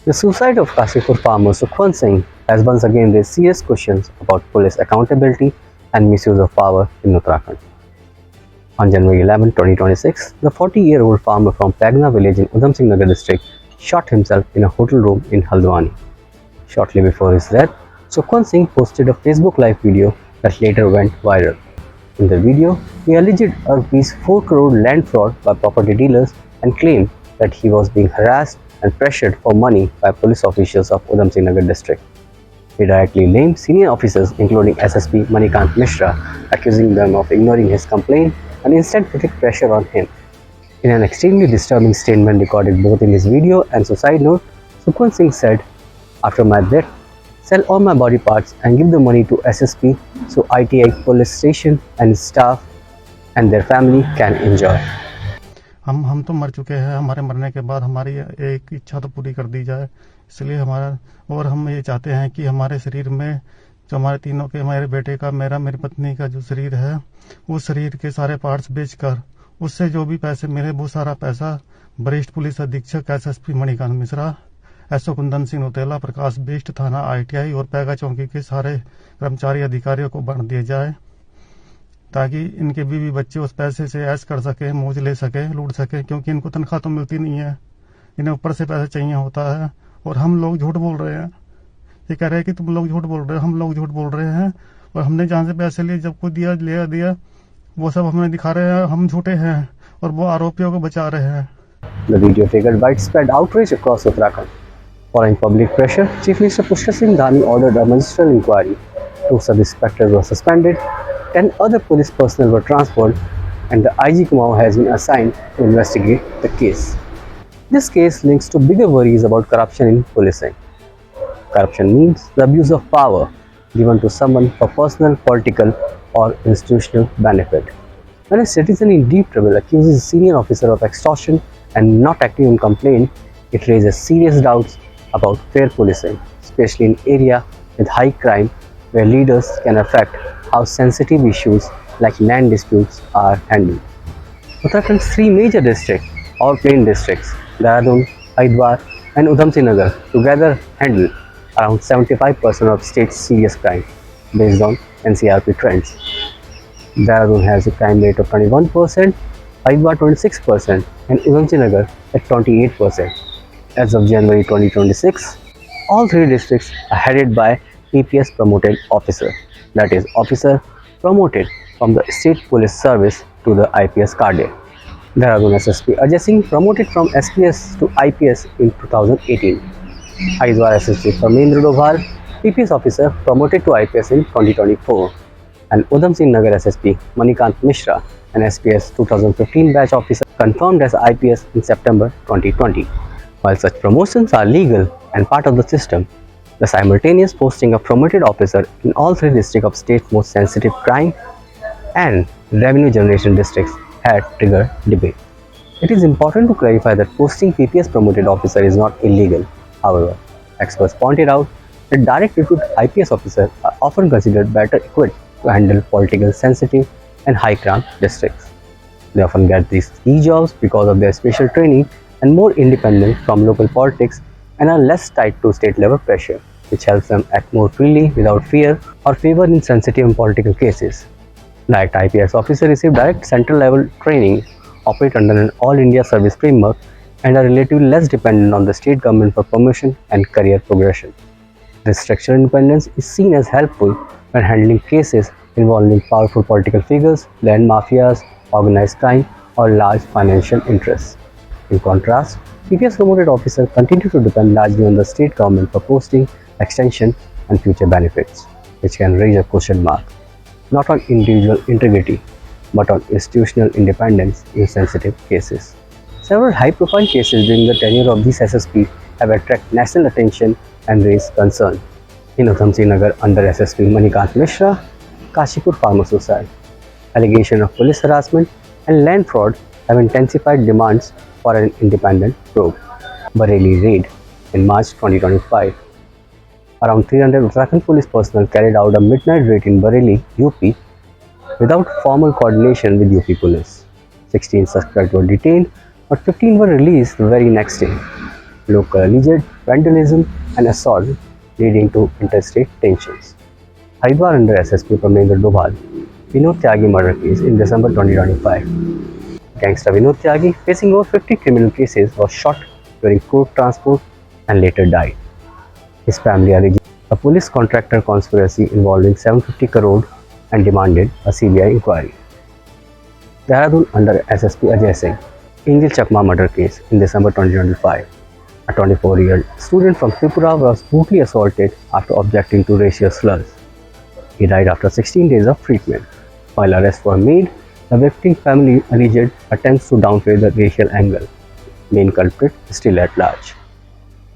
The suicide of Kashipur farmer Udham Singh has once again raised serious questions about police accountability and misuse of power in Uttarakhand. On January 11, 2026, the 40-year-old farmer from Pagna village in Udham Singh Nagar district shot himself in a hotel room in Haridwar. Shortly before his death, Udham Singh posted a Facebook Live video that later went viral. In the video, he alleged a ₹4 crore land fraud by property dealers and claimed that he was being harassed and pressured for money by police officials of Udham Singh Nagar district. He directly blamed senior officers including SSP Manikant Mishra, accusing them of ignoring his complaint and instead putting pressure on him. In an extremely disturbing statement recorded both in his video and suicide note, Udham Singh said, "After my death, sell all my body parts and give the money to SSP so ITI police station and staff and their family can enjoy." हम तो मर चुके हैं, हमारे मरने के बाद हमारी एक इच्छा तो पूरी कर दी जाए, इसलिए हम ये चाहते हैं कि हमारे शरीर में जो हमारे तीनों के, हमारे बेटे का, मेरा, मेरी पत्नी का जो शरीर है, उस शरीर के सारे पार्ट्स बेचकर उससे जो भी पैसे मिले वो सारा पैसा वरिष्ठ पुलिस अधीक्षक SSP मणिकांत मिश्रा, SO कुंदन सिंह नौतेला, प्रकाश बेस्ट थाना ITI और पैगा चौकी के सारे कर्मचारी अधिकारियों को बांट दिए जाए, ताकि इनके बीवी बच्चे उस पैसे से ऐश कर सके, मौज ले सके, लूट सके, क्योंकि इनको तनख्वाह तो मिलती नहीं है, इन्हें ऊपर से पैसा चाहिए होता है। और हम लोग झूठ बोल रहे हैं, ये कह रहे हैं कि तुम लोग झूठ बोल रहे हो, हम लोग झूठ बोल रहे हैं, और हमने जहां से पैसे लिए, जब को दिया वो सब हमें दिखा रहे हैं, हम झूठे हैं और वो आरोपियों को बचा रहे हैं। The video triggered widespread outrage across Uttarakhand. Following public pressure, Chief Minister Pushkar Singh Dhani ordered a magistrate inquiry. 2 sub-inspectors were suspended, 10 other police personnel were transferred, and the IG Kumaon has been assigned to investigate the case. This case links to bigger worries about corruption in policing. Corruption means the abuse of power given to someone for personal, political, or institutional benefit. When a citizen in deep trouble accuses a senior officer of extortion and not acting on complaint, it raises serious doubts about fair policing, especially in areas with high crime where leaders can affect how sensitive issues like land disputes are handled. Uttarakhand's 3 major districts, or plain districts, Dehradun, Haridwar, and Udham Singh Nagar, together handle around 75% of state's serious crime, based on NCRP trends. Dehradun has a crime rate of 21%, Haridwar 26%, and Udham Singh Nagar at 28%. As of January 2026, all 3 districts are headed by PPS-promoted officer, that is, officer promoted from the State Police Service to the IPS cadre. Dehradun SSP Ajay Singh promoted from SPS to IPS in 2018. Haridwar SSP Parmendra Doval, PPS officer, promoted to IPS in 2024. And Udham Singh Nagar SSP Manikant Mishra, an SPS 2015 batch officer, confirmed as IPS in September 2020. While such promotions are legal and part of the system, the simultaneous posting of promoted officer in all 3 districts of state's most sensitive crime and revenue generation districts had triggered debate. It is important to clarify that posting PPS promoted officer is not illegal. However, experts pointed out that direct recruit IPS officers are often considered better equipped to handle politically sensitive and high crime districts. They often get these key jobs because of their special training and more independent from local politics and are less tied to state level pressure, which helps them act more freely without fear or favor in sensitive and political cases. Direct IPS officers receive direct central level training, operate under an all India service framework, and are relatively less dependent on the state government for promotion and career progression. This structural independence is seen as helpful when handling cases involving powerful political figures, land mafias, organized crime, or large financial interests. In contrast, PPS promoted officers continue to depend largely on the state government for posting, extension, and future benefits, which can raise a question mark not on individual integrity, but on institutional independence in sensitive cases. Several high-profile cases during the tenure of these SSPs have attracted national attention and raised concern. In Udham Singh Nagar under SSP Manikant Mishra, Kashipur farmer suicide, allegation of police harassment and land fraud have intensified demands for an independent probe. Bareilly raid in March 2025. Around 300 Uttarakhand police personnel carried out a midnight raid in Bareilly, UP, without formal coordination with UP police. 16 suspects were detained, but 15 were released the very next day. Local alleged vandalism and assault, leading to interstate tensions. Haridwar under SSP Pramendra Dobhal, Vinod Tyagi murder case in December 2025. Gangster Vinod Tyagi, facing over 50 criminal cases, was shot during court transport and later died. His family alleged a police contractor conspiracy involving 750 crore and demanded a CBI inquiry. Dehradun under SSP Ajay Singh, Angel Chakma murder case in December 2025. A 24-year student from Tripura was brutally assaulted after objecting to racial slurs. He died after 16 days of treatment. While arrests were made, the victim family alleged attempts to downplay the racial angle. Main culprit is still at large.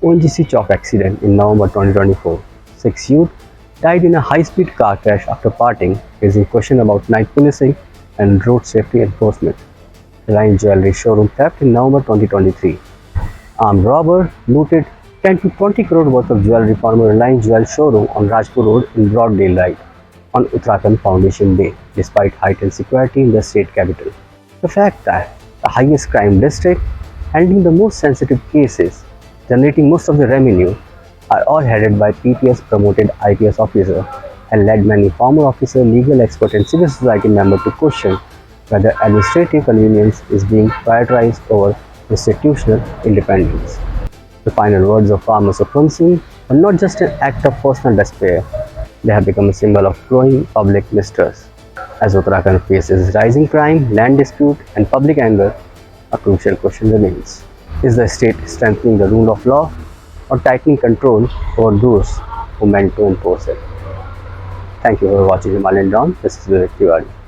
ONGC chalk accident in November 2024. 6 youth died in a high-speed car crash after partying, raising question about night policing and road safety enforcement. Reliance Jewelry showroom theft in November 2023. Armed robber looted 10 to 20 crore worth of jewelry from a Reliance Jewel showroom on Rajpur Road in broad daylight on Uttarakhand Foundation Day, despite heightened security in the state capital. The fact that the highest crime district, handling the most sensitive cases, generating most of the revenue, are all headed by PPS-promoted IPS officer and led many former officer, legal expert and civil society member to question whether administrative convenience is being prioritized over institutional independence. The final words of farmer supremacy are not just an act of personal despair, they have become a symbol of growing public mistrust. As Uttarakhand faces rising crime, land dispute and public anger, a crucial question remains. Is the state strengthening the rule of law or tightening control over those who meant to enforce it? Thank you for watching Himalayan Dawn. This is Vivek Tiwari.